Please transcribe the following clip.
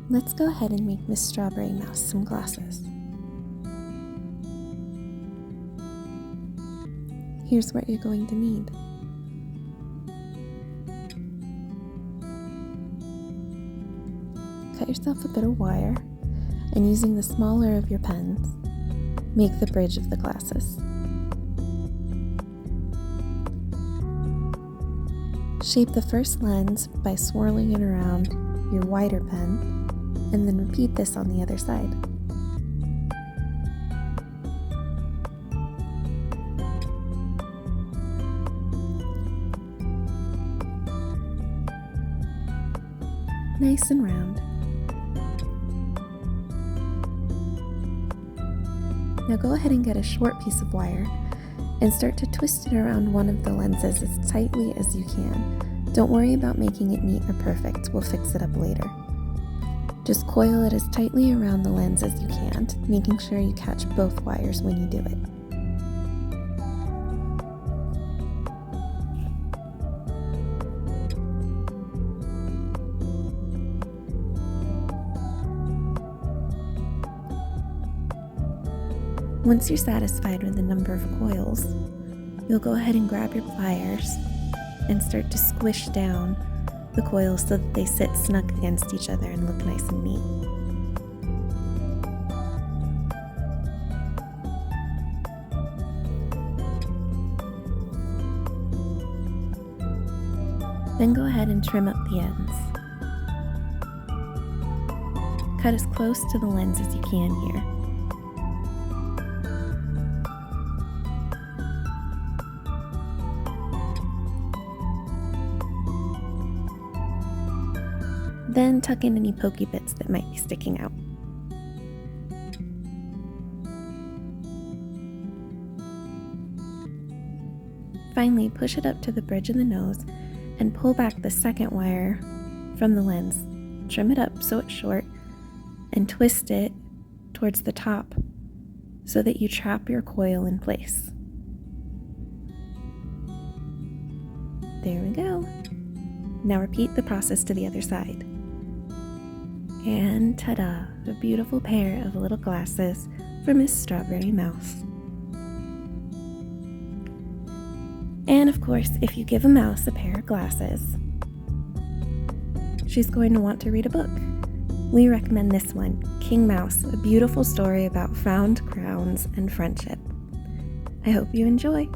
Let's go ahead and make Miss Strawberry Mouse some glasses. Here's what you're going to need. Cut yourself a bit of wire, and using the smaller of your pens, make the bridge of the glasses. Shape the first lens by swirling it around your wider pen, and then repeat this on the other side. Nice and round. Now go ahead and get a short piece of wire and start to twist it around one of the lenses as tightly as you can. Don't worry about making it neat or perfect, we'll fix it up later. Just coil it as tightly around the lens as you can, making sure you catch both wires when you do it. Once you're satisfied with the number of coils, you'll go ahead and grab your pliers and start to squish down the coils so that they sit snug against each other and look nice and neat. Then go ahead and trim up the ends. Cut as close to the lens as you can here. Then tuck in any pokey bits that might be sticking out. Finally, push it up to the bridge of the nose and pull back the second wire from the lens. Trim it up so it's short and twist it towards the top so that you trap your coil in place. There we go. Now repeat the process to the other side. And ta-da, a beautiful pair of little glasses for Miss Strawberry Mouse. And of course, if you give a mouse a pair of glasses, she's going to want to read a book. We recommend this one, King Mouse, a beautiful story about found crowns and friendship. I hope you enjoy.